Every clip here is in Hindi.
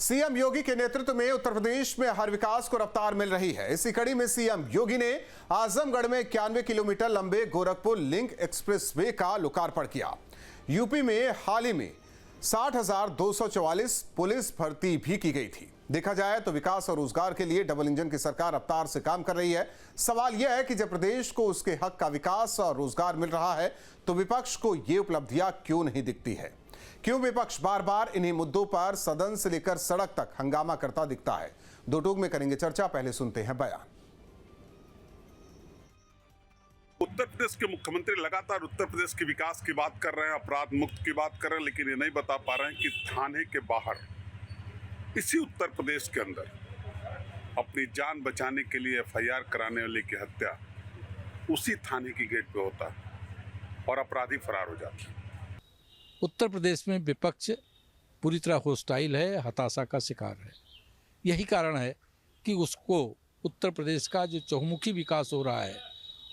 सीएम योगी के नेतृत्व में उत्तर प्रदेश में हर विकास को रफ्तार मिल रही है। इसी कड़ी में सीएम योगी ने आजमगढ़ में 91 किलोमीटर लंबे गोरखपुर लिंक एक्सप्रेसवे का लोकार्पण किया। यूपी में हाल ही में 60,244 पुलिस भर्ती भी की गई थी। देखा जाए तो विकास और रोजगार के लिए डबल इंजन की सरकार रफ्तार से काम कर रही है। सवाल यह है कि जब प्रदेश को उसके हक का विकास और रोजगार मिल रहा है तो विपक्ष को ये उपलब्धियां क्यों नहीं दिखती है? क्यों विपक्ष बार बार इन्हीं मुद्दों पर सदन से लेकर सड़क तक हंगामा करता दिखता है? दो टूक में करेंगे चर्चा, पहले सुनते हैं बयान। उत्तर प्रदेश के मुख्यमंत्री लगातार उत्तर प्रदेश के विकास की बात कर रहे हैं, अपराध मुक्त की बात कर रहे हैं, लेकिन ये नहीं बता पा रहे हैं कि थाने के बाहर इसी उत्तर प्रदेश के अंदर अपनी जान बचाने के लिए एफआईआर कराने वाले की हत्या उसी थाने की गेट पे होता है और अपराधी फरार हो जाते हैं। उत्तर प्रदेश में विपक्ष पूरी तरह होस्टाइल है, हताशा का शिकार है। यही कारण है कि उसको उत्तर प्रदेश का जो चहुमुखी विकास हो रहा है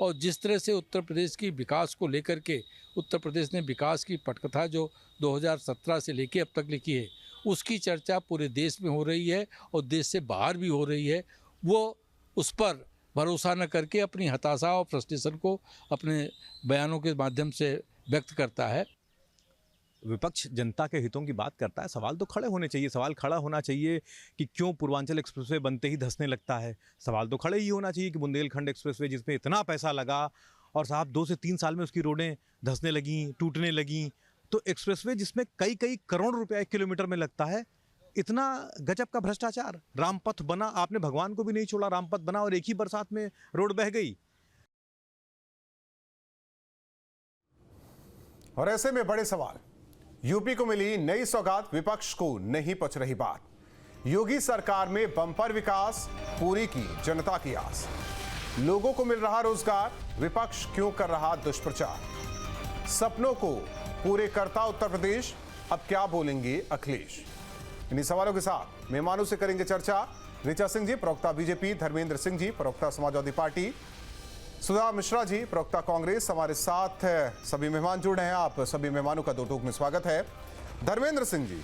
और जिस तरह से उत्तर प्रदेश की विकास को लेकर के उत्तर प्रदेश ने विकास की पटकथा जो 2017 से लेके अब तक लिखी है, उसकी चर्चा पूरे देश में हो रही है और देश से बाहर भी हो रही है। वो उस पर भरोसा न करके अपनी हताशा और फ्रस्ट्रेशन को अपने बयानों के माध्यम से व्यक्त करता है। विपक्ष जनता के हितों की बात करता है, सवाल तो खड़े होने चाहिए। सवाल खड़ा होना चाहिए कि क्यों पूर्वांचल एक्सप्रेसवे बनते ही धंसने लगता है। सवाल तो खड़े ही होना चाहिए कि बुंदेलखंड एक्सप्रेसवे जिसमें इतना पैसा लगा और साहब 2 से 3 साल में उसकी रोडें धंसने लगीं, टूटने लगीं, तो एक्सप्रेसवे जिसमें कई करोड़ रुपया 1 किलोमीटर में लगता है, इतना गजब का भ्रष्टाचार। रामपथ बना, आपने भगवान को भी नहीं छोड़ा, रामपथ बना और एक ही बरसात में रोड बह गई। और ऐसे में बड़े सवाल, यूपी को मिली नई सौगात, विपक्ष को नहीं पच रही बात। योगी सरकार में बम्पर विकास, पूरी की जनता की आस। लोगों को मिल रहा रोजगार, विपक्ष क्यों कर रहा दुष्प्रचार? सपनों को पूरे करता उत्तर प्रदेश, अब क्या बोलेंगे अखिलेश? इन्हीं सवालों के साथ मेहमानों से करेंगे चर्चा। ऋचा सिंह जी, प्रवक्ता बीजेपी, धर्मेंद्र सिंह जी, प्रवक्ता समाजवादी पार्टी, सुधा मिश्रा जी, प्रवक्ता कांग्रेस, हमारे साथ सभी मेहमान जुड़ रहे हैं। आप सभी मेहमानों का दो टूक में स्वागत है। धर्मेंद्र सिंह जी,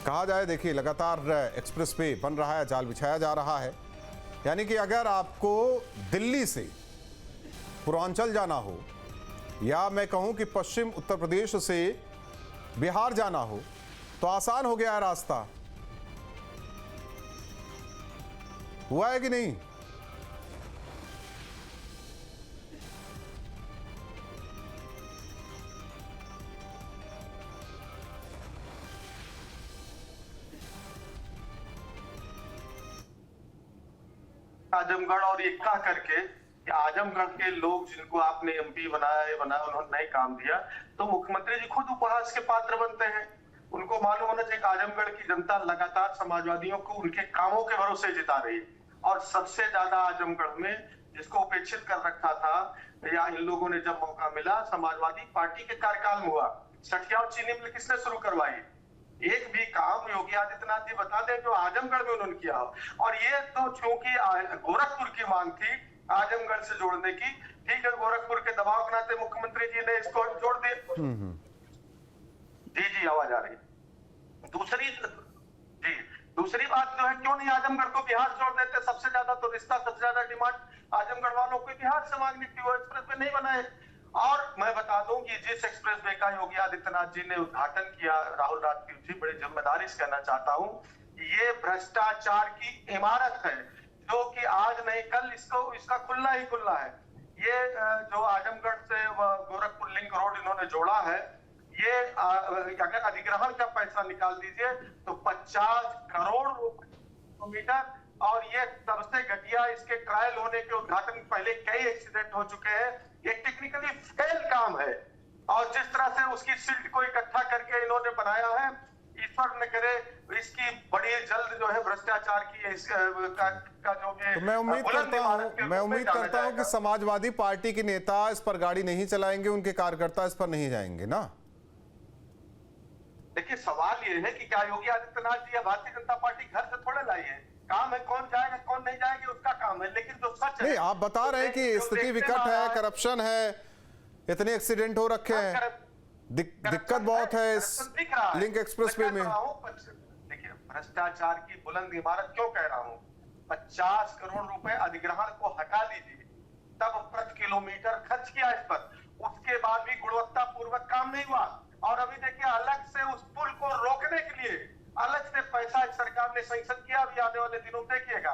कहा जाए, देखिए लगातार एक्सप्रेस वे बन रहा है, जाल बिछाया जा रहा है, यानी कि अगर आपको दिल्ली से पूर्वांचल जाना हो या मैं कहूं कि पश्चिम उत्तर प्रदेश से बिहार जाना हो तो आसान हो गया है रास्ता। हुआ है कि नहीं? आजमगढ़ और इक्का करके कि आजमगढ़ के लोग जिनको आपने एमपी बनाया उन्होंने नहीं काम दिया, तो मुख्यमंत्री जी खुद उपहास के पात्र बनते हैं। उनको मालूम होना चाहिए कि आजमगढ़ की जनता लगातार समाजवादियों को उनके कामों के भरोसे जिता रही है। और सबसे ज्यादा आजमगढ़ में जिसको उपेक्षित कर रखा था या इन लोगों ने जब मौका मिला, समाजवादी पार्टी के कार्यकाल में हुआ। सठिया और चीनी मिल किसने शुरू करवाई? एक भी काम योगी आदित्यनाथ जी बता दें जो आजमगढ़ में उन्होंने किया हो। और ये तो चूंकि गोरखपुर की मांग थी आजमगढ़ से जोड़ने की, ठीक है, गोरखपुर के दबाव के नाते मुख्यमंत्री जी ने इसको जोड़ दिया। जी आवाज आ रही है। दूसरी बात जो है, क्यों नहीं आजमगढ़ को बिहार जोड़ देते? सबसे ज्यादा तो रिश्ता, सबसे ज्यादा डिमांड आजमगढ़ वालों को बिहार से मांगनी थी, वो एक्सप्रेस वे नहीं बनाए। और मैं बता दूं कि जिस एक्सप्रेस वे का योगी आदित्यनाथ जी ने उद्घाटन किया, राहुल राजपूत जी, बड़ी जिम्मेदारी से कहना चाहता हूं, ये भ्रष्टाचार की इमारत है जो कि आज नहीं कल इसका खुलना ही खुलना है। ये जो आजमगढ़ से गोरखपुर लिंक रोड इन्होंने जोड़ा है, ये अगर अधिग्रहण का पैसा निकाल दीजिए तो 50 करोड़ किलोमीटर, और ये सबसे घटिया, इसके ट्रायल होने के उद्घाटन पहले कई एक्सीडेंट हो चुके हैं। ये टेक्निकली फेल काम है। और जिस तरह से उसकी सीट को इकट्ठा करके इन्होंने बनाया है, ईश्वर न करे इसकी बड़ी जल्द जो है भ्रष्टाचार की का जो भी। तो मैं उम्मीद करता हूं कि समाजवादी पार्टी के नेता इस पर गाड़ी नहीं चलाएंगे, उनके कार्यकर्ता इस पर नहीं जाएंगे ना। देखिए, सवाल ये है कि क्या योगी आदित्यनाथ जी या भारतीय जनता पार्टी घर से थोड़े लाई है? काम है, कौन जाएगा कौन नहीं जाएगा उसका काम है, लेकिन जो सच है, नहीं, आप बता रहे हैं कि स्थिति विकट है, करप्शन है, इतने एक्सीडेंट हो रखे हैं, दिक्कत बहुत है इस लिंक एक्सप्रेसवे में। देखिए, भ्रष्टाचार की बुलंद इमारत क्यों कह रहा हूं? 50 करोड़ रुपए अधिग्रहण को हटा दीजिए, तब प्रति किलोमीटर खर्च किया इस पर, उसके बाद भी गुणवत्ता पूर्वक काम नहीं हुआ। और अभी देखिए, अलग से उस पुल को रोकने के लिए अलग से पैसा इस सरकार ने सैंक्शन किया, अभी आने वाले दिनों में देखिएगा।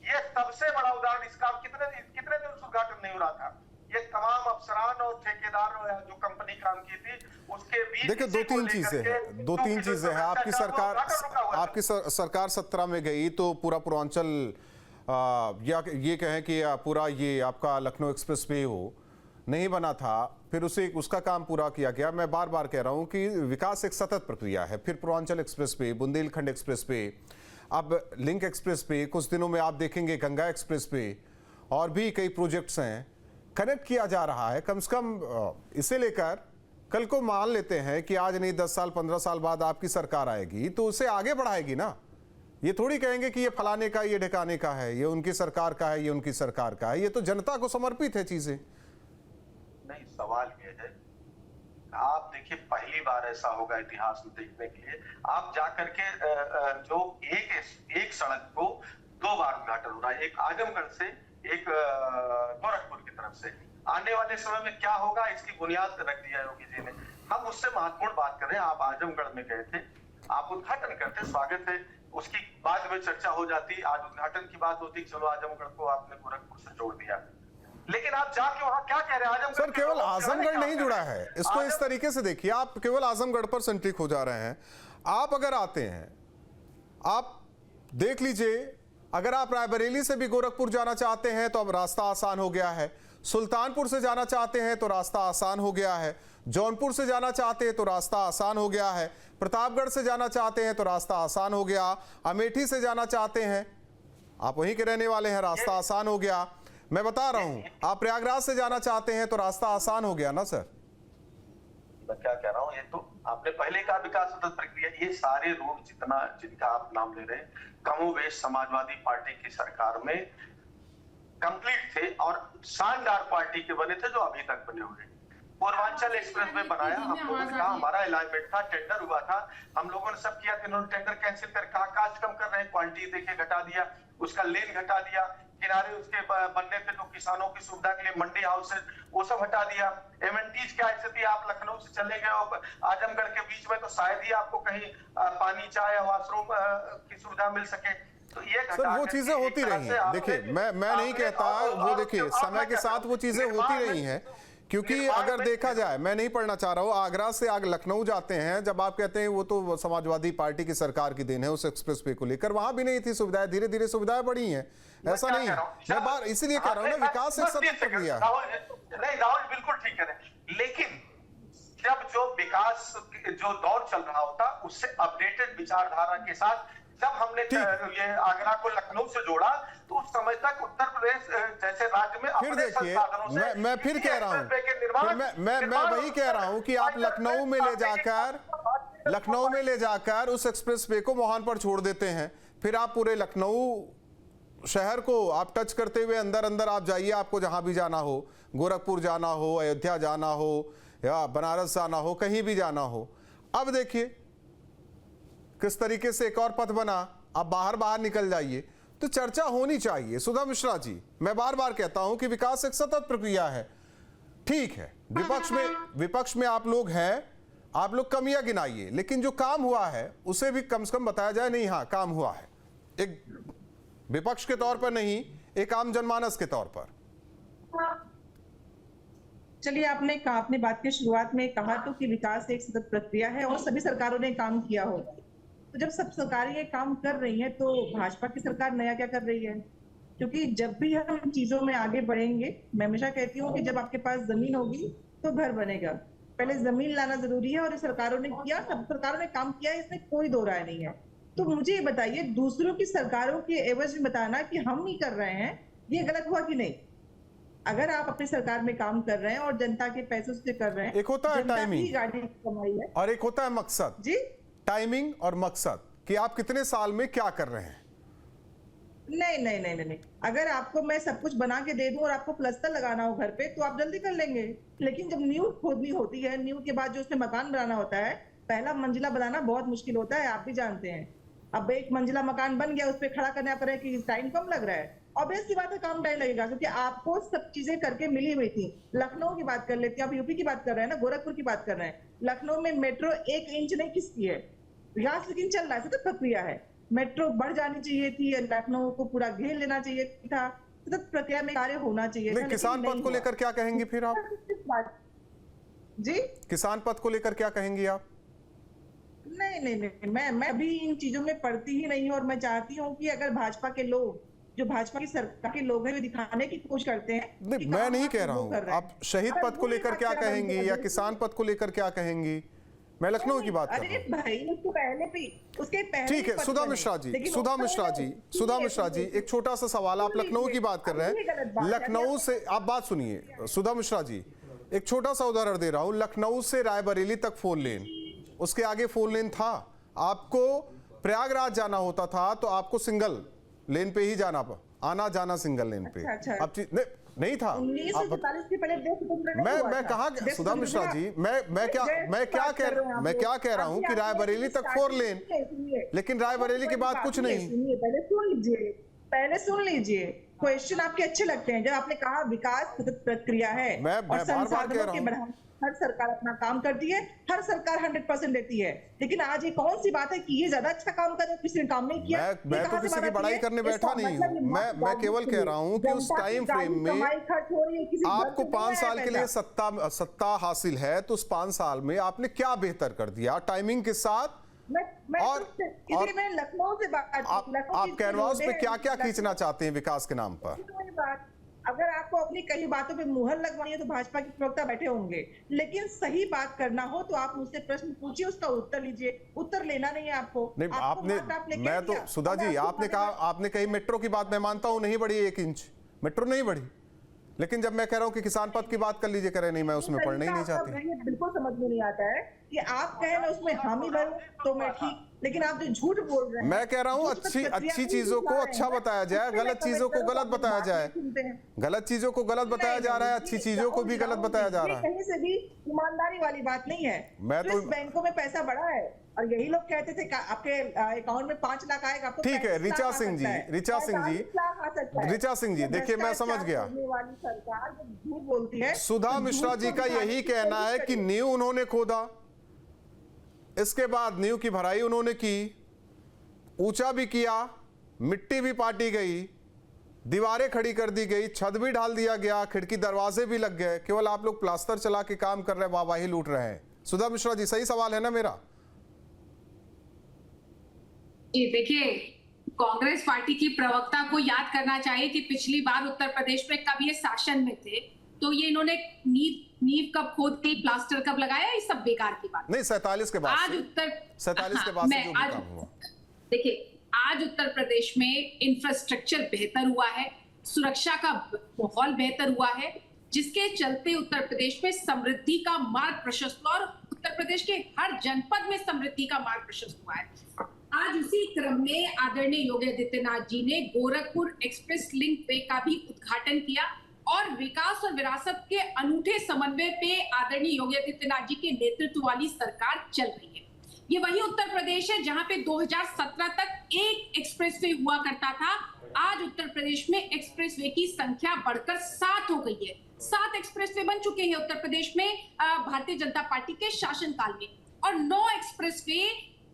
ये सबसे बड़ा उदाहरण, इसका कितने दिन उद्घाटन नहीं हो रहा था। ये तमाम अफसरान और ठेकेदार जो कंपनी काम की थी, उसके बीच देखिए दो तीन चीजें हैं। आपकी सरकार 17 में गई तो पूरा पूर्वांचल या ये कहें कि पूरा ये आपका लखनऊ एक्सप्रेस वे हो नहीं बना था, फिर उसका काम पूरा किया गया। मैं बार बार कह रहा हूं कि विकास एक सतत प्रक्रिया है। फिर Purvanchal express way, Bundelkhand express way, अब लिंक एक्सप्रेस वे, कुछ दिनों में आप देखेंगे गंगा एक्सप्रेस वे, और भी कई प्रोजेक्ट्स हैं, कनेक्ट किया जा रहा है। कम से कम इसे लेकर कल को मान लेते हैं कि आज नहीं 10 साल 15 साल बाद आपकी सरकार आएगी तो उसे आगे बढ़ाएगी ना। ये थोड़ी कहेंगे कि ये फलाने का, ये ढिकाने का है, ये उनकी सरकार का है, ये उनकी सरकार का है। ये तो जनता को समर्पित है चीजें। नहीं, सवाल ये है, आप देखिए पहली बार ऐसा होगा इतिहास में देखने के लिए, आप जाकर के जो एक सड़क को 2 बार उद्घाटन हो रहा है, एक आजमगढ़ से, एक गोरखपुर की तरफ से। आने वाले समय में क्या होगा, इसकी बुनियाद रख दिया योगी जी ने। हम उससे महत्वपूर्ण बात कर रहे हैं। आप आजमगढ़ में गए थे, आप उद्घाटन करते, स्वागत है, उसकी बाद में चर्चा हो जाती। आज उद्घाटन की बात होती, चलो आजमगढ़ को आपने गोरखपुर से जोड़ दिया, लेकिन आप जाके वहां क्या कह रहे हैं? आजमगढ़ सर केवल आजमगढ़ नहीं जुड़ा है, इसको इस तरीके से देखिए, आप केवल आजमगढ़ पर सेंट्रिक हो जा रहे हैं। आप अगर आते हैं, आप देख लीजिए, अगर आप रायबरेली से भी गोरखपुर जाना चाहते हैं तो अब रास्ता आसान हो गया है, सुल्तानपुर से जाना चाहते हैं तो रास्ता आसान हो गया है, जौनपुर से जाना चाहते हैं तो रास्ता आसान हो गया है, प्रतापगढ़ से जाना चाहते हैं तो रास्ता आसान हो गया, अमेठी से जाना चाहते हैं, आप वहीं के रहने वाले हैं, रास्ता आसान हो गया। मैं बता रहा हूं, आप प्रयागराज से जाना चाहते हैं तो रास्ता आसान हो गया ना सर। मैं क्या कह रहा हूं, ये तो आपने पहले कहा विकास सतत प्रक्रिया। ये सारे रोड जिनका आप नाम ले रहे हैं, कमोबेश समाजवादी पार्टी की सरकार में कंप्लीट थे और शानदार पार्टी के बने थे, जो अभी तक बने हुए। पूर्वांचल एक्सप्रेस वे बनाया, हम लोगों ने कहा, हमारा अलाइनमेंट था, टेंडर हुआ था, हम लोगों ने सब किया, इन्होंने टेंडर कैंसिल कर कहा कास्ट कम कर रहे हैं, क्वालिटी देके घटा दिया, उसका लेन घटा दिया, किनारे उसके बनने पे जो किसानों की सुविधा के लिए मंडी हाउस है वो सब हटा दिया। एमएनटीज क्या स्थिति, आप लखनऊ से चले गए और आजमगढ़ के बीच में तो शायद ही आपको कहीं पानी, चाय, वॉशरूम की सुविधा मिल सके। तो ये सर वो चीजें होती रही हैं। देखिए मैं नहीं कहता, वो देखिए समय के साथ वो चीजें होती रही हैं, क्योंकि अगर देखा जाए, मैं नहीं पढ़ना चाह रहा हूँ, आगरा से आग लखनऊ जाते हैं, जब आप कहते हैं वो तो समाजवादी पार्टी की सरकार की देन है उस एक्सप्रेस वे को लेकर, वहां भी नहीं थी सुविधाएं, धीरे धीरे सुविधाएं बढ़ी हैं, ऐसा नहीं है। मैं बार इसीलिए कह रहा हूँ ना, विकास एक सतत प्रक्रिया है। नहीं राहुल बिल्कुल ठीक है, लेकिन जब जो विकास जो दौर चल रहा होता, उससे अपडेटेड विचारधारा के साथ जब हमने ये आगरा को लखनऊ से जोड़ा, तो उस समय तक उत्तर प्रदेश जैसे राज्य में फिर देखिए, मैं फिर कह रहा हूं, मैं वही कह रहा हूं कि आप लखनऊ में ले जाकर उस एक्सप्रेस वे को मोहान पर छोड़ देते हैं, फिर आप पूरे लखनऊ शहर को आप टच करते हुए अंदर अंदर आप जाइए, आपको जहां भी जाना हो, गोरखपुर जाना हो, अयोध्या जाना हो या बनारस जाना हो, कहीं भी जाना हो। अब देखिए किस तरीके से एक और पथ बना, आप बाहर निकल जाइए, तो चर्चा होनी चाहिए। सुधा मिश्रा जी, मैं बार बार कहता हूं कि विकास एक सतत प्रक्रिया है, ठीक है, विपक्ष में आप लोग हैं, आप लोग कमियां गिनाइए, लेकिन जो काम हुआ है उसे भी कम से कम बताया जाए, नहीं हाँ काम हुआ है, एक विपक्ष के तौर पर नहीं, एक आम जनमानस के तौर पर। चलिए, आपने कहा, अपनी बात की शुरुआत में कहा तो कि विकास एक सतत प्रक्रिया है और सभी सरकारों ने काम किया होगा। तो जब सब सरकारें ये काम कर रही हैं, तो भाजपा की सरकार नया क्या कर रही है? क्योंकि जब भी हम चीजों में आगे बढ़ेंगे, मैं हमेशा कहती हूँ कि जब आपके पास जमीन होगी तो घर बनेगा। पहले जमीन लाना जरूरी है, और ये सरकारों ने किया, सब सरकारों ने काम किया, इसमें कोई दो राय नहीं है। तो मुझे ये बताइए, दूसरों की सरकारों के एवज में बताना कि हम नहीं कर रहे हैं, ये गलत हुआ कि नहीं? अगर आप अपनी सरकार में काम कर रहे हैं और जनता के पैसों से कर रहे हैं, एक होता है टाइमिंग, गाड़ी कमाई है, और एक होता है मकसद जी, टाइमिंग और मकसद कि आप कितने साल में क्या कर रहे हैं। नहीं, अगर आपको मैं सब कुछ बना के दे दूं और आपको प्लस्तर लगाना हो घर पे, तो आप जल्दी कर लेंगे। लेकिन जब नींव खोदनी होती है, नींव के बाद जो उसमें मकान बनाना होता है, पहला मंजिला बनाना बहुत मुश्किल होता है, आप भी जानते हैं। अब एक मंजिला मकान बन गया, उस पर खड़ा करने आप कह रहे हैं कि टाइम कम लग रहा है। ऑब्वियस सी बात है काम टाइम लगेगा, क्योंकि आपको सब चीजें करके मिली हुई थी। लखनऊ की बात कर लेते हैं, आप यूपी की बात कर रहे हैं ना, गोरखपुर की बात कर रहे हैं। लखनऊ में मेट्रो 1 इंच नहीं खिसकी है, विकास लेकिन चल रहा है, सतत प्रक्रिया है। मेट्रो बढ़ जानी चाहिए थी, लखनऊ को पूरा घेर लेना चाहिए था, सतत प्रक्रिया में कार्य होना चाहिए था। किसान पथ को लेकर क्या कहेंगी फिर आप? जी, किसान पथ को लेकर क्या कहेंगी आप? नहीं, मैं अभी इन चीजों में पढ़ती ही नहीं हूँ, और मैं चाहती हूँ कि अगर भाजपा के लोग, जो भाजपा की सरकार के लोग हैं, वे दिखाने की कोशिश करते हैं। नहीं, मैं नहीं कह रहा हूँ। आप शहीद पथ को लेकर क्या कहेंगी या किसान पथ को लेकर क्या कहेंगी? मैं लखनऊ की बात कर रहा हूँ। अरे भाई, उसके पहले ठीक है, सुधा मिश्रा जी, एक छोटा सा सवाल। आप लखनऊ की बात कर रहे हैं, लखनऊ से आप बात सुनिए सुधा मिश्रा जी, एक छोटा सा उदाहरण दे रहा हूं। लखनऊ से रायबरेली तक 4 लेन, उसके आगे 4 लेन था। आपको प्रयागराज जाना होता था तो आपको सिंगल लेन पे ही जाना, आना जाना सिंगल लेन पे। अब नहीं था। 1947 के पहले मैं कहा सुधा मिश्रा जी, मैं क्या कह रहा हूं कि रायबरेली तक 4 लेन, लेकिन रायबरेली के बाद कुछ नहीं। पहले सुन लीजिए, क्वेश्चन आपके अच्छे लगते हैं। जब आपने कहा विकास सतत प्रक्रिया है, मैं बार बार कह रहा हूं, हर सरकार अपना काम करती है, हर सरकार 100% देती है, लेकिन आज ये कौन सी बात है कि ये ज्यादा अच्छा काम कर रहे, किसी ने काम नहीं किया? मैं तो किसी की बड़ाई करने बैठा नहीं हूँ। मैं केवल कह रहा हूँ कि उस टाइम फ्रेम में आपको 5 साल के लिए सत्ता हासिल है, तो उस 5 साल में आपने क्या बेहतर कर दिया टाइमिंग के साथ? और लखनऊ से आप कैनवास पे क्या क्या खींचना चाहते हैं विकास के नाम पर? अगर आपको अपनी कई बातों पे मुहर लगवानी है तो भाजपा के प्रवक्ता बैठे होंगे, लेकिन सही बात करना हो तो आप मुझसे प्रश्न पूछिए, उसका उत्तर लीजिए। उत्तर लेना नहीं है आपको। नहीं, आपने मैं तो सुधा जी, आपने कहा, आपने कही मेट्रो की बात, मैं मानता हूं नहीं बढ़ी 1 इंच, मेट्रो नहीं बढ़ी, लेकिन जब मैं कह रहा हूं कि किसान पथ की बात कर लीजिए, कह रहे नहीं, मैं उसमें पढ़ना ही नहीं चाहती। बिल्कुल समझ में नहीं आता है कि आप कहें मैं उसमें हामी भरूं तो मैं ठीक, लेकिन आप जो झूठ बोल रहे हैं। मैं कह रहा हूं अच्छी चीजों को अच्छा बताया जाए, गलत चीजों को गलत बताया जाए। गलत चीजों को गलत बताया जा रहा है, अच्छी चीजों को भी गलत बताया जा रहा है। कहीं से भी ईमानदारी वाली बात नहीं है। मैं तो बैंकों में पैसा बढ़ा है और यही लोग कहते थे आपके अकाउंट में 5 लाख आएगा। ठीक है, ऋचा सिंह जी, देखिए मैं समझ गया। बोलती है सुधा मिश्रा जी का यही कहना है कि नींव उन्होंने खोदा, इसके बाद नींव की भराई उन्होंने की, ऊंचा भी किया, मिट्टी भी पाटी गई, दीवारें खड़ी कर दी गई, छत भी ढाल दिया गया, खिड़की दरवाजे भी लग गए, केवल आप लोग प्लास्टर चला के काम कर रहे हैं, वाहवाही लूट रहे हैं। सुधा मिश्रा जी, सही सवाल है ना मेरा? देखिए, कांग्रेस पार्टी की प्रवक्ता को याद करना चाहिए कि पिछली बार उत्तर प्रदेश में कब ये शासन में थे, तो ये इन्होंने नींव कब खोदी, प्लास्टर कब लगाया, ये सब बेकार की बात। नहीं, 47 के बाद, आज उत्तर 47 के बाद से जो भी काम हुआ। देखिए, आज उत्तर प्रदेश में इंफ्रास्ट्रक्चर बेहतर हुआ है, सुरक्षा का माहौल बेहतर हुआ है, जिसके चलते उत्तर प्रदेश में समृद्धि का मार्ग प्रशस्त हुआ और उत्तर प्रदेश के हर जनपद में समृद्धि का मार्ग प्रशस्त हुआ है। आज उसी क्रम में आदरणीय योगी आदित्यनाथ जी ने गोरखपुर एक्सप्रेस लिंक वे का भी उद्घाटन किया और विकास और विरासत के अनूठे समन्वय पे आदरणीय योगी आदित्यनाथ जी के नेतृत्व वाली सरकार चल रही है। ये वही उत्तर प्रदेश है जहां पे 2017 तक एक एक्सप्रेसवे हुआ करता था। आज उत्तर प्रदेश में एक्सप्रेसवे की संख्या बढ़कर 7 हो गई है। 7 एक्सप्रेसवे बन चुके हैं उत्तर प्रदेश में भारतीय जनता पार्टी के शासनकाल में, और 9 एक्सप्रेसवे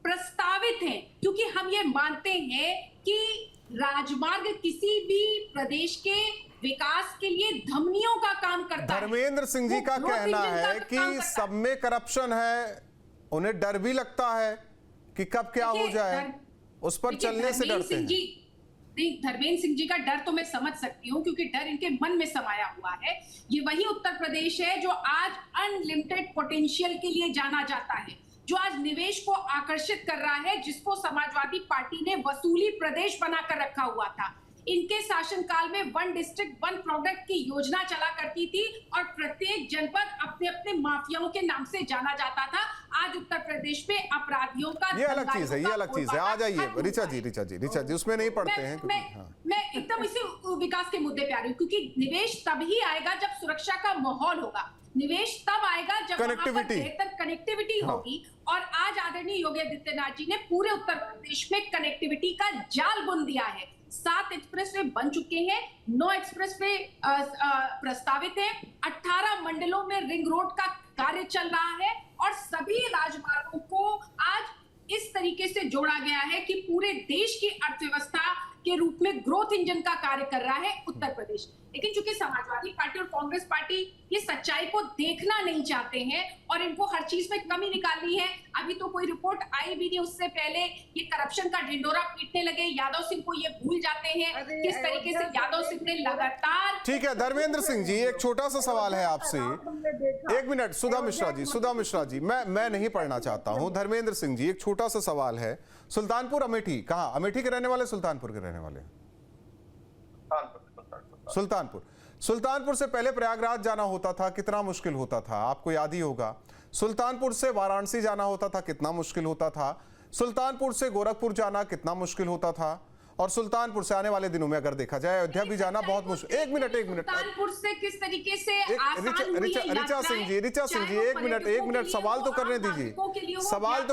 प्रस्तावित हैं, क्योंकि हम ये मानते हैं कि राजमार्ग किसी भी प्रदेश के विकास के लिए धमनियों का काम करता है। धर्मेंद्र सिंह जी का कहना है कि सब में करप्शन है, उन्हें डर भी लगता है कि कब क्या हो जाए, उस पर चलने से डरते हैं। धर्मेंद्र सिंह जी का डर तो मैं समझ सकती हूँ, क्योंकि डर इनके मन में समाया हुआ है। ये वही उत्तर प्रदेश है जो आज अनलिमिटेड पोटेंशियल के लिए जाना जाता है, जो आज निवेश को आकर्षित कर रहा है, जिसको समाजवादी पार्टी ने वसूली प्रदेश बनाकर रखा हुआ था। इनके शासनकाल में 1 डिस्ट्रिक्ट 1 प्रोडक्ट की योजना चला करती थी और प्रत्येक जनपद अपने अपने माफियाओं के नाम से जाना जाता था। आज उत्तर प्रदेश में अपराधियों का, ये अलग चीज है, ये अलग चीज है। आ जाइए ऋचा जी, उसमें नहीं पढ़ते हैं। मैं एकदम इसी विकास के मुद्दे पे आ रही हूँ, क्योंकि निवेश तभी आएगा जब सुरक्षा का माहौल होगा, निवेश तब आएगा जब वहां पर कनेक्टिविटी। बेहतर कनेक्टिविटी होगी। और आज आदरणीय योगी आदित्यनाथ जी ने पूरे उत्तर प्रदेश में कनेक्टिविटी का जाल बुन दिया है। 7 एक्सप्रेसवे बन चुके हैं, 9 एक्सप्रेसवे प्रस्तावित है, 18 मंडलों में रिंग रोड का कार्य चल रहा है और सभी राजमार्गों को आज इस तरीके से जोड़ा गया है कि पूरे देश की अर्थव्यवस्था के रूप में ग्रोथ इंजन का कार्य कर रहा है उत्तर प्रदेश। लेकिन चूंकि समाजवादी पार्टी और कांग्रेस पार्टी ये सच्चाई को देखना नहीं चाहते हैं और इनको हर चीज में कमी निकालनी है। अभी तो कोई रिपोर्ट आई भी नहीं, उससे पहले ये करप्शन का ढिंडोरा पीटने लगे। यादव सिंह को ये भूल जाते हैं किस तरीके से यादव सिंह ने लगातार। ठीक है धर्मेंद्र सिंह जी, एक छोटा सा सवाल है आपसे। एक मिनट, सुधा मिश्रा जी, मैं नहीं पढ़ना चाहता हूं। धर्मेंद्र सिंह जी, एक छोटा सा सवाल है। सुल्तानपुर अमेठी, कहाँ अमेठी के रहने वाले, सुल्तानपुर के रहने वाले? सुल्तानपुर से पहले प्रयागराज जाना होता था, कितना मुश्किल होता था, आपको याद ही होगा। सुल्तानपुर से वाराणसी जाना होता था, कितना मुश्किल होता था। सुल्तानपुर से गोरखपुर जाना कितना मुश्किल होता था। और सुल्तानपुर से आने वाले दिनों में अगर देखा जाए अयोध्या भी जाना बहुत मुश्किल। एक मिनट सुल्तानपुर से किस तरीके से ऋचा सिंह जी, एक मिनट, सवाल तो करने दीजिए, सवाल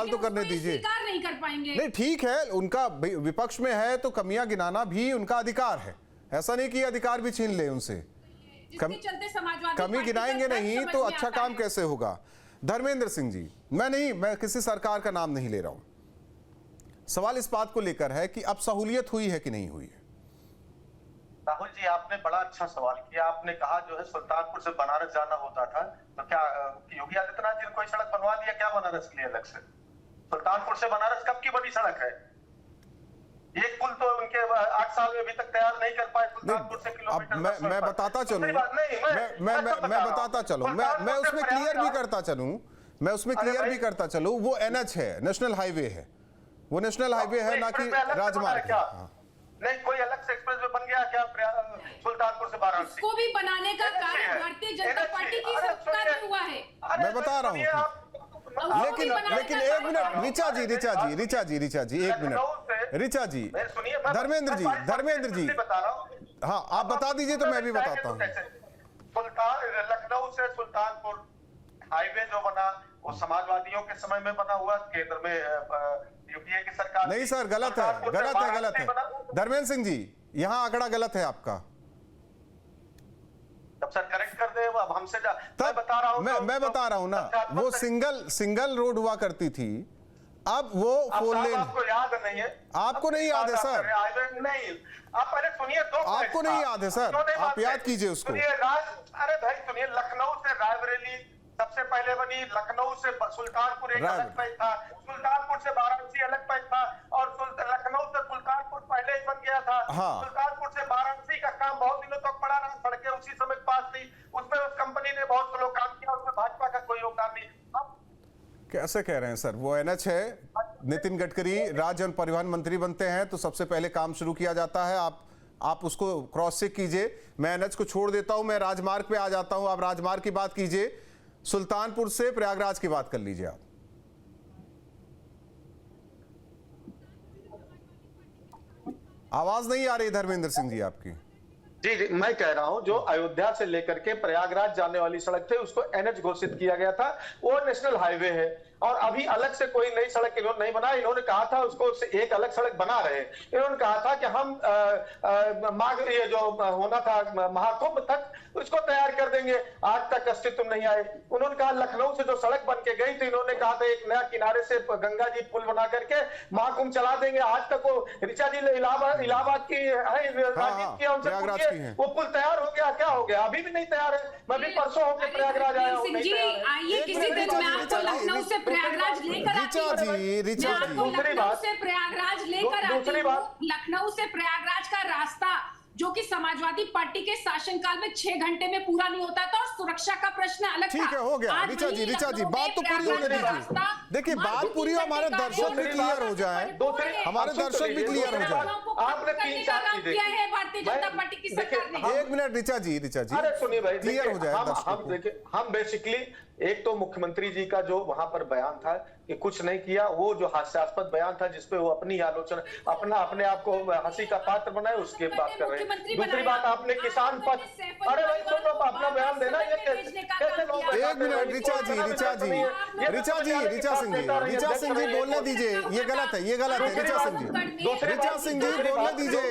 तो करने दीजिए। नहीं कर पाएंगे। नहीं ठीक है, उनका विपक्ष में है तो कमियां गिनाना भी उनका अधिकार है, ऐसा नहीं कि अधिकार भी छीन ले उनसे। कमी गिनाएंगे नहीं तो अच्छा काम कैसे होगा। धर्मेंद्र सिंह जी, मैं किसी सरकार का नाम नहीं ले रहा हूं, सवाल इस बात को लेकर है कि अब सहूलियत हुई है कि नहीं हुई है। राहुल जी, आपने बड़ा अच्छा सवाल किया। आपने कहा जो है सुल्तानपुर से बनारस जाना होता था, तो क्या योगी आदित्यनाथ जी ने कोई सड़क बनवा दिया क्या बनारस के लिए अलग से? सुल्तानपुर से बनारस कब की बनी सड़क है? एक पुल तो उनके 8 साल में अभी तक तैयार नहीं कर पाए सुल्तानपुर से किलोमीटर। मैं बताता चलूं, मैं बताता चलूं, मैं उसमें क्लियर भी करता चलूं, वो NH है, नेशनल हाईवे है, वो नेशनल हाईवे है ना कि राजमार्ग। नहीं, कोई अलग से एक्सप्रेस वे बन गया क्या सुल्तानपुर से वाराणसी? को भी बनाने का कार्य भारतीय जनता पार्टी की सरकार में हुआ है। मैं बता रहा हूँ, लेकिन एक मिनट ऋचा जी, एक मिनट ऋचा जी, धर्मेंद्र जी, हाँ आप बता दीजिए तो मैं भी बताता हूँ। लखनऊ से सुल्तानपुर हाईवे जो बना वो समाजवादियों के समय में बना हुआ, केंद्र में यूपीए की सरकार। नहीं सर, गलत है धर्मेंद्र सिंह जी, यहाँ आंकड़ा गलत है आपका। तब सर करेक्ट कर दे, अब हमसे मैं बता रहा हूँ, मैं बता रहा हूँ ना, वो सिंगल रोड हुआ करती थी, अब वो 4 लेन। आपको याद नहीं है? आपको नहीं याद है सर? नहीं, आप पहले सुनिए। आपको नहीं याद है सर? आप याद कीजिए उसको। अरे भाई सुनिए, लखनऊ से रायबरेली सबसे पहले बनी, लखनऊ से सुल्तानपुर एक अलग पैच था, सुल्तानपुर से वाराणसी अलग पैच था, और लखनऊ से सुल्तानपुर पहले ही बन गया था। हाँ। सुल्तानपुर से वाराणसी का काम बहुत दिनों तक पड़ा रहा, सड़कें उसी समय पास थी, उसमें उस कंपनी ने बहुत लोग काम किया, उसमें भाजपा का कोई योगदान नहीं। कैसे कह रहे हैं सर? वो NH है, नितिन गडकरी राज्य परिवहन मंत्री बनते हैं तो सबसे पहले काम शुरू किया जाता है। आप उसको क्रॉस चेक कीजिए। मैं NH को छोड़ देता हूं, मैं राजमार्ग पे आ जाता हूं। आप राजमार्ग की बात कीजिए, सुल्तानपुर से प्रयागराज की बात कर लीजिए आप। आवाज नहीं आ रही धर्मेंद्र सिंह जी आपकी। जी, मैं कह रहा हूं जो अयोध्या से लेकर के प्रयागराज जाने वाली सड़क थी उसको NH घोषित किया गया था, वो नेशनल हाईवे है और अभी अलग से कोई नई सड़क इन्होंने नहीं बनाई। इन्होंने कहा था उसको एक अलग सड़क बना रहे। इन्होंने कहा था कि हम ये जो होना था महाकुंभ तक उसको तैयार कर देंगे, आज तक अस्तित्व नहीं आए। उन्होंने कहा लखनऊ से जो सड़क बन के गई थी, इन्होंने कहा था एक नया किनारे से गंगा जी पुल बना करके महाकुंभ चला देंगे। आज तक वो ऋचा जी ने इलाहाबाद की राजनीति किया, उनसे पूछिए वो पुल तैयार हो गया क्या हो गया? अभी भी नहीं तैयार है। मैं भी परसों होकर प्रयागराज आया हूँ। आइए किसी दिन मैं आपको लखनऊ से प्रयागराज लेकर दूसरी बात से प्रयागराज लेकर आती हूँ। लखनऊ से प्रयागराज का रास्ता जो कि समाजवादी पार्टी के शासनकाल में 6 घंटे में पूरा नहीं होता था और सुरक्षा का प्रश्न अलग था। ठीक है, हो गया ऋचा जी, बात तो पूरी होने दीजिए। देखिए बात पूरी, हमारे दर्शक भी क्लियर हो जाए, हमारे दर्शक भी क्लियर हो जाए। आपने 3-4 चीजें किया है भारतीय जनता पार्टी की सरकार ने। एक मिनट ऋचा जी, अरे सुनिए भाई, क्लियर हो जाए। हम बेसिकली एक तो मुख्यमंत्री जी का जो वहां पर बयान था कि कुछ नहीं किया, वो जो हास्यास्पद बयान था जिसपे वो अपनी आलोचना अपने आप को हंसी का पात्र बनाए, उसके बात कर रहे हैं। दूसरी बात, आपने किसान पक्ष, अरे भाई तो अपना बयान देना, ये कैसे लोग, एक मिनट ऋचा सिंह जी बोलने दीजिए, ये गलत है, ऋचा सिंह जी बोलने दीजिए।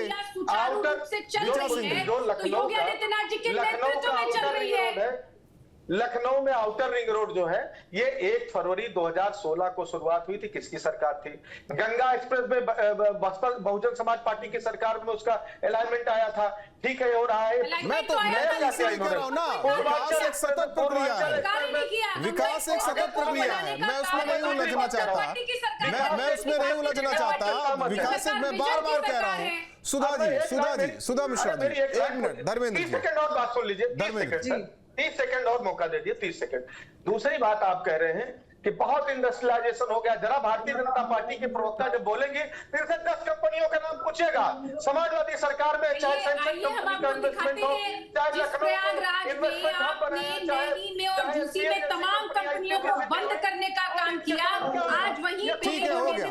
लखनऊ में आउटर रिंग रोड जो है, ये 1 फरवरी 2016 को शुरुआत हुई थी। किसकी सरकार थी? गंगा एक्सप्रेस में बसपा बहुजन समाज पार्टी की सरकार में उसका अलाइनमेंट आया था। ठीक है, हो रहा है। मैं तो इसलिए कह रहा हूं ना, विकास एक सतत प्रक्रिया है, विकास एक सतत प्रक्रिया है। मैं उसमें नहीं उलझना चाहता, विकास एक, मैं बार बार कह रहा हूँ। सुधा मिश्रा जी, 1 मिनट, धर्मेंद्र जी, 30 सेकंड और बात सुन लीजिए, 30 सेकंड और मौका दे दिए, 30 सेकंड। दूसरी बात, आप कह रहे हैं कि बहुत इंडस्ट्रियलाइजेशन हो गया। जरा भारतीय जनता पार्टी के प्रवक्ता जब बोलेंगे, फिर से 10 कंपनियों का नाम पूछेगा। समाजवादी सरकार में चाहे सैमसंग कंपनी का इन्वेस्टमेंट हो, चाहे लखनऊ इन्वेस्टमेंट हब बनाया, चाहे तमाम कंपनियों को बंद करने का काम किया। आज वहीं ठीक है, हो गया।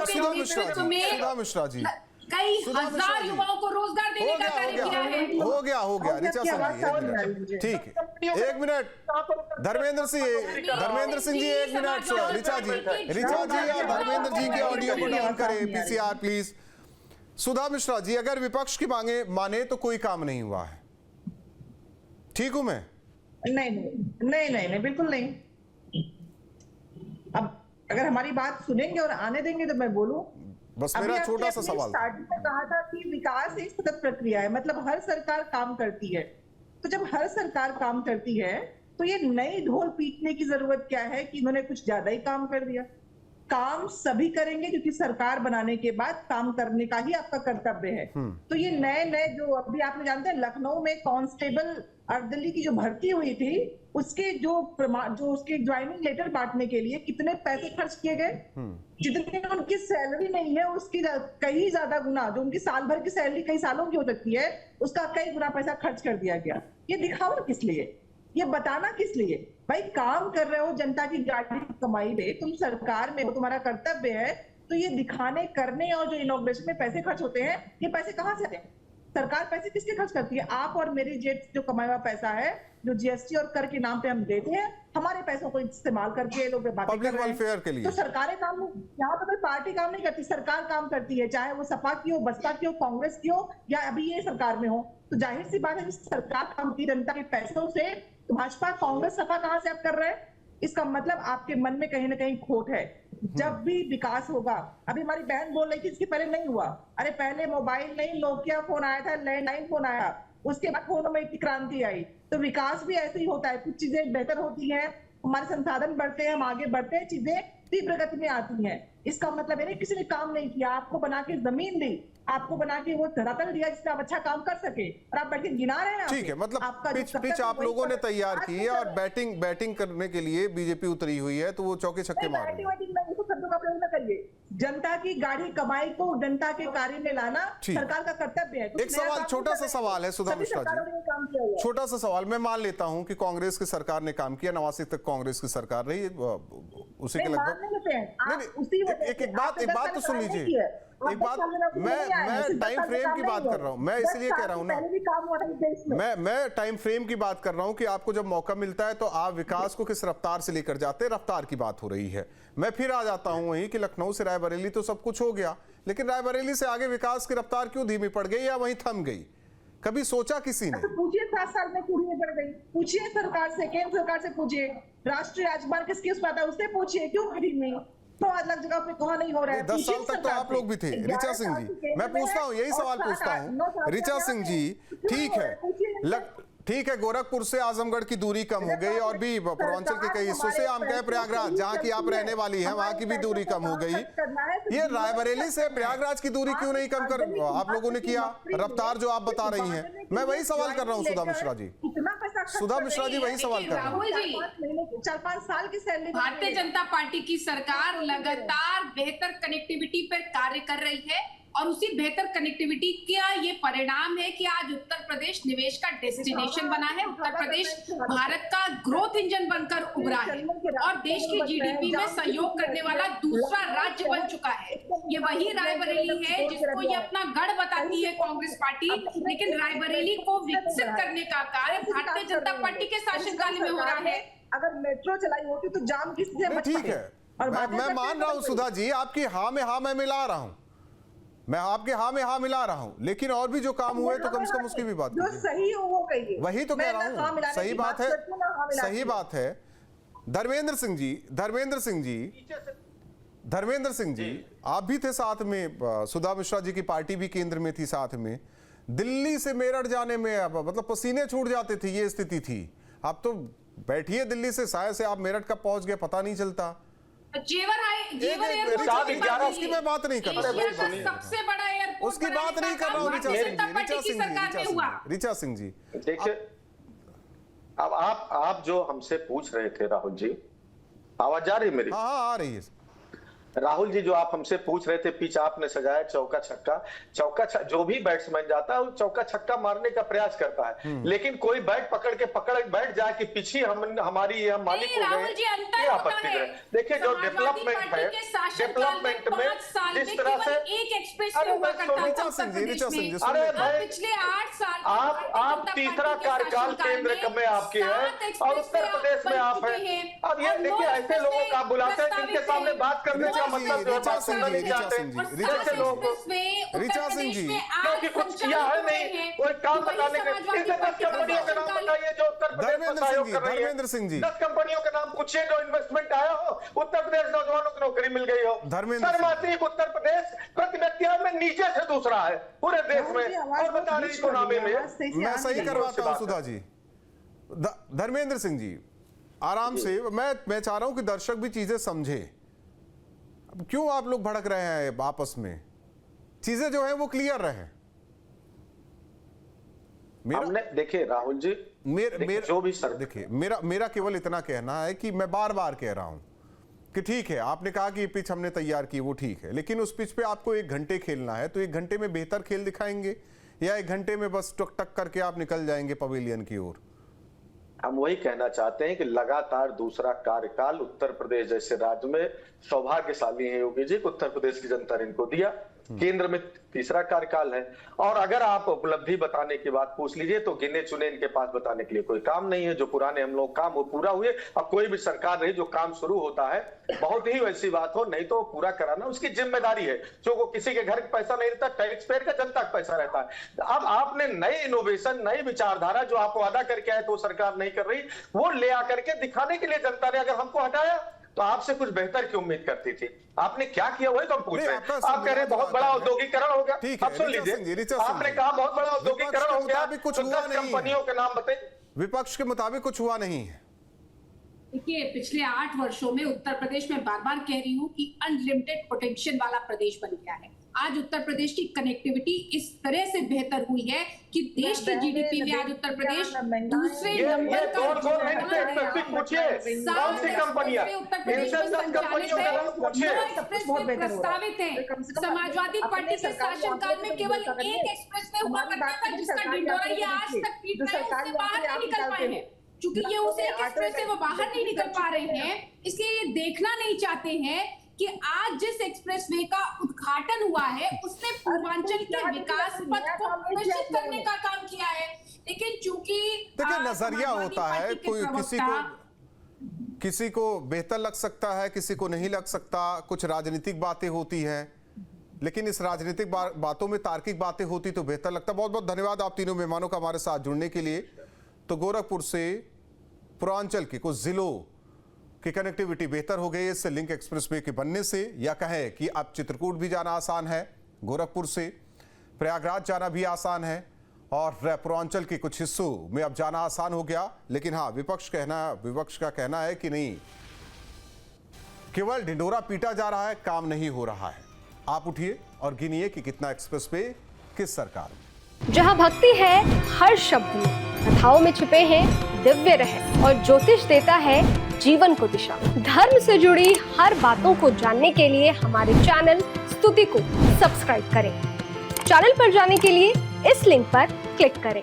सुधा मिश्रा जी, कई हजार युवाओं को रोजगार देने का कार्य किया है। हो गया ऋचा सिंह जी, ठीक है, 1 मिनट। धर्मेंद्र सिंह जी 1 मिनट। ऋचा जी और धर्मेंद्र जी के ऑडियो को डाउन करें, पीसीआर प्लीज। सुधा मिश्रा जी, अगर विपक्ष की मांगे माने तो कोई काम नहीं हुआ है, ठीक हूं मैं? नहीं, बिल्कुल नहीं। अब अगर हमारी बात सुनेंगे और आने देंगे तो मैं बोलूं। बस मेरा छोटा सा सवाल था। स्टार्टिंग में कहा था कि विकास एक सतत प्रक्रिया है, मतलब हर सरकार काम करती है। तो जब हर सरकार काम करती है तो ये नई ढोल पीटने की जरूरत क्या है कि इन्होंने कुछ ज्यादा ही काम कर दिया। काम सभी करेंगे, क्योंकि सरकार बनाने के बाद काम करने का ही आपका कर्तव्य है। तो ये नए जो अभी आपने जानते हैं, लखनऊ में कांस्टेबल अर्दली की जो भर्ती हुई थी, उसके जो उसके ज्वाइनिंग लेटर बांटने के लिए कितने पैसे खर्च किए गए, जितनी उनकी सैलरी नहीं है उसकी कई ज्यादा गुना, जो उनकी साल भर की सैलरी कई सालों की हो सकती है, उसका कई गुना पैसा खर्च कर दिया गया। ये दिखावा किस लिए, ये बताना किस लिए? भाई काम कर रहे हो, जनता की गाड़ी कमाई पे, तुम सरकार में हो, तुम्हारा कर्तव्य है। तो ये दिखाने करने और जो इनॉग्रेशन में पैसे खर्च होते हैं, ये पैसे कहाँ से आते हैं? सरकार पैसे किसके खर्च करती है? आप और मेरी जेब जो कमाया हुआ पैसा है, जो जीएसटी और कर के नाम पे हम देते हैं, हमारे पैसों को इस्तेमाल करके लोग पब्लिक वेलफेयर के लिए। तो सरकारें काम, यहाँ पे कोई पार्टी काम नहीं करती, सरकार काम करती है, चाहे वो सपा की हो, बसपा की हो, कांग्रेस की हो, या अभी ये सरकार में हो। तो जाहिर सी बात है, सरकार काम की जनता के पैसों से, तो भाजपा, कांग्रेस, सपा कहाँ से आप कर रहे हैं? इसका मतलब आपके मन में कहीं ना कहीं खोट है। जब भी विकास होगा, अभी हमारी बहन बोल रही थी इसके पहले नहीं हुआ। अरे पहले मोबाइल नहीं, नोकिया फोन आया था, लैंडलाइन फोन आया, उसके बाद फोनों में इतनी क्रांति आई। तो विकास भी ऐसे ही होता है, कुछ चीजें बेहतर होती हैं, हमारे संसाधन बढ़ते हैं, हम आगे बढ़ते हैं, चीजें तीव्र गति में आती हैं। इसका मतलब है किसी ने काम नहीं किया, आपको बना के जमीन दी, आपको बना के वो धरातल दिया जिससे आप अच्छा काम कर सके, और आप बैठ के गिना रहे हैं। ठीक है, मतलब पिच आप लोगों ने तैयार की है और बैटिंग करने के लिए बीजेपी उतरी हुई है, तो वो चौके छक्के मार रही है। शब्दों का प्रयोग न करिए। जनता की गाड़ी कमाई को जनता के कार्य में लाना सरकार का कर्तव्य है। एक सवाल, छोटा सा सवाल है सुधा मिश्रा जी, छोटा सा सवाल। मैं मान लेता हूं कि कांग्रेस की सरकार ने काम किया, 89 तक कांग्रेस की सरकार रही, उसी के लगभग। एक बात तो सुन लीजिए, एक बात, मैं टाइम फ्रेम की बात कर रहा हूं, मैं इसलिए कह रहा हूं ना, मैं टाइम फ्रेम की बात कर रहा हूं कि आपको जब मौका मिलता है तो आप विकास को किस रफ्तार से लेकर जाते हैं, रफ्तार की बात हो रही है। मैं फिर आ जाता हूं वहीं कि लखनऊ से रायबरेली तो सब कुछ हो गया, लेकिन रायबरेली से आगे विकास की रफ्तार क्यों धीमी पड़ गई या वहीं थम गई? कभी सोचा किसी ने? पूछिए 7 साल में क्यों धीमी पड़ गई, पूछिए सरकार से, केंद्र सरकार से पूछिए, राष्ट्रीय राजमार्ग किसके उस पर उससे पूछिए क्यों धीमी। तो अलग जगह पे कहाँ नहीं हो रहा है। 10 साल तक तो आप लोग भी थे। ऋचा सिंह जी, मैं पूछता हूँ, यही सवाल पूछता हूँ ऋचा सिंह जी, ठीक है, गोरखपुर से आजमगढ़ की दूरी कम हो गई और भी पूर्वांचल के कई हिस्सों से, हम कहें प्रयागराज जहाँ की आप रहने वाली हैं, वहां की भी दूरी कम हो गई। ये रायबरेली से प्रयागराज की दूरी क्यों नहीं कम कर आप लोगों ने किया, रफ्तार जो आप बता रही हैं? मैं वही सवाल कर रहा हूँ सुधा मिश्रा जी। कितना पैसा खर्च सुधा कर मिश्रा जी रही है। वही सवाल कर रहे हैं। राहुल जी, 4-5 साल की सैलरी भारतीय जनता पार्टी की सरकार लगातार बेहतर कनेक्टिविटी पर कार्य कर रही है और उसी बेहतर कनेक्टिविटी का ये परिणाम है कि आज उत्तर प्रदेश निवेश का डेस्टिनेशन बना है। उत्तर प्रदेश भारत का ग्रोथ इंजन बनकर उभरा है और देश की जीडीपी में सहयोग करने वाला दूसरा राज्य बन चुका है। ये वही रायबरेली है जिसको ये अपना गढ़ बताती है कांग्रेस पार्टी, लेकिन रायबरेली को विकसित करने का कार्य भारतीय जनता पार्टी के शासनकाल में हो रहा है। अगर मेट्रो चलाई होती तो जाम किससे नहीं, ठीक है, मैं मान रहा हूं सुधा जी, आपकी हाँ में हाँ मैं मिला रहा हूं, मैं आपके हाँ में हाँ मिला रहा हूं, लेकिन और भी जो काम हुए तो कम से कम उसकी भी बात जो कीजिए। सही हो वो कहिए। वही तो कह रहा हूं, सही बात है, सही बात है। धर्मेंद्र सिंह जी, आप भी थे साथ में, सुधा मिश्रा जी की पार्टी भी केंद्र में थी साथ में। दिल्ली से मेरठ जाने में मतलब पसीने छूट जाते थे, ये स्थिति थी। आप तो बैठिए दिल्ली से, शायद से आप मेरठ कब पहुंच गए पता नहीं चलता। जेवर उसकी मैं बात नहीं कर रहा हूं, सबसे बड़ा एयरपोर्ट उसकी बात नहीं कर रहा हूं। ऋचा सिंह जी, देखिए, अब आप जो हमसे पूछ रहे थे राहुल जी, आवाज आ रही है मेरी? हाँ आ रही है। राहुल जी, जो आप हमसे पूछ रहे थे, पिच आपने सजाया चौका छक्का, जो भी बैट्समैन जाता है वो चौका छक्का मारने का प्रयास करता है, लेकिन कोई बैट पकड़ बैठ जाए कि पीछे हमारी ये हम मालिक हो गए, ये आपत्ति है। देखिए, जो डेवलपमेंट है, डेवलपमेंट में जिस तरह से अरे भाई, पिछले 8 साल आप तीसरा कार्यकाल केंद्र में आपके है और उत्तर प्रदेश में आप है। अब ये देखिए, ऐसे लोगों को आप बुलाते हैं जिनके सामने बात करने का मतलब जो है, बात सुनना नहीं चाहते ऐसे लोगों को। ऋचा सिंह जी, क्योंकि कुछ किया है नहीं, कोई काम बताने के। इसे 10 कंपनियों के नाम बताइए जो उत्तर प्रदेश में सहयोग कर रही है। धर्मेंद्र सिंह जी, 10 कंपनियों के नाम पूछिए जो इन्वेस्टमेंट आया हो, उत्तर प्रदेश नौजवानों को नौकरी मिल गई हो। सर्वाधिक उत्तर प्रदेश प्रति व्यक्ति में नीचे से दूसरा है पूरे देश में, और बता रही इकोनॉमी में। मैं सही करवाता हूं सुधा जी। धर्मेंद्र सिंह जी, आराम से, मैं चाह रहा हूं कि दर्शक भी चीजें समझे। क्यों आप लोग भड़क रहे हैं आपस में? चीजें जो है वो क्लियर रहे। हमने देखिए राहुल जी, जो भी सर, देखिए, मेरा केवल इतना कहना है कि मैं बार बार कह रहा हूं कि ठीक है, आपने कहा कि ये पिच हमने तैयार की, वो ठीक है, लेकिन उस पिच पे आपको 1 घंटे खेलना है, तो 1 घंटे में बेहतर खेल दिखाएंगे या 1 घंटे में बस टक टक करके आप निकल जाएंगे पवेलियन की ओर? हम वही कहना चाहते हैं कि लगातार दूसरा कार्यकाल उत्तर प्रदेश जैसे राज्य में सौभाग्यशाली है योगी जी, उत्तर प्रदेश की जनता ने इनको दिया। केंद्र में तीसरा कार्यकाल है, और अगर आप उपलब्धि बताने की बात पूछ लीजिए तो गिने चुने इनके पास बताने के लिए कोई काम नहीं है। जो पुराने हम लोग काम वो पूरा हुए, अब कोई भी सरकार रही जो काम शुरू होता है, बहुत ही वैसी बात हो नहीं तो पूरा कराना उसकी जिम्मेदारी है। जो वो किसी के घर का पैसा नहीं रहता, टैक्स पेयर का, जनता का पैसा रहता है। अब आपने नई इनोवेशन, नई विचारधारा जो आप वादा करके आए तो सरकार नहीं कर रही, वो ले आकर के दिखाने के लिए जनता ने अगर हमको हटाया तो आपसे कुछ बेहतर की उम्मीद करती थी। आपने क्या किया वही तो हम पूछ रहे हैं। आप कह रहे हैं बहुत बड़ा औद्योगिकीकरण हो गया, अब सुन लीजिए, आपने कहा बहुत बड़ा औद्योगिकीकरण हो गया, कुछ तो 10 कंपनियों के नाम बताइए। विपक्ष के मुताबिक कुछ हुआ नहीं है। देखिए, पिछले 8 वर्षों में उत्तर प्रदेश में बार बार कह रही हूँ कि अनलिमिटेड पोटेंशियल वाला प्रदेश बन गया है। आज उत्तर प्रदेश की कनेक्टिविटी इस तरह से बेहतर हुई है कि देश की जीडीपी में आज उत्तर प्रदेश दूसरे नंबर का कौन पूछिए, कौन सी कंपनियां उत्तर प्रदेश में संचालित है, प्रस्तावित है। समाजवादी पार्टी के शासनकाल में केवल एक एक्सप्रेसवे हुआ करता था जिसका ढिंढोरा ये आज तक पीट रहे हैं, उससे बाहर नहीं निकल पाए हैं। क्योंकि ये उस एक एक्सप्रेस से वो बाहर नहीं निकल पा रहे हैं, इसलिए ये देखना नहीं चाहते हैं कि आज जिस एक्सप्रेसवे का उद्घाटन हुआ है उसने पूर्वांचल के विकास पथ को निश्चित करने का काम किया है। लेकिन चूंकि देखिए, नजरिया होता है, कोई किसी को बेहतर लग सकता है, किसी को नहीं लग सकता, कुछ राजनीतिक बातें होती हैं, लेकिन इस राजनीतिक बातों में तार्किक बातें होती तो बेहतर लगता। बहुत बहुत धन्यवाद आप तीनों मेहमानों का हमारे साथ जुड़ने के लिए। तो गोरखपुर से पूर्वांचल के कुछ जिलों की कनेक्टिविटी बेहतर हो गई इससे लिंक एक्सप्रेसवे के बनने से, या कहें कि अब चित्रकूट भी जाना आसान है, गोरखपुर से प्रयागराज जाना भी आसान है, और पूर्वांचल के कुछ हिस्सों में अब जाना आसान हो गया। लेकिन हाँ, विपक्ष का कहना है कि नहीं, केवल ढिंढोरा पीटा जा रहा है, काम नहीं हो रहा है। आप उठिए और गिनिए कि कितना एक्सप्रेसवे किस सरकार में। जहां भक्ति है हर शब्द में, कथाओं में छुपे हैं दिव्य रहस्य और ज्योतिष देता है जीवन को दिशा। धर्म से जुड़ी हर बातों को जानने के लिए हमारे चैनल स्तुति को सब्सक्राइब करें। चैनल पर जाने के लिए इस लिंक पर क्लिक करें।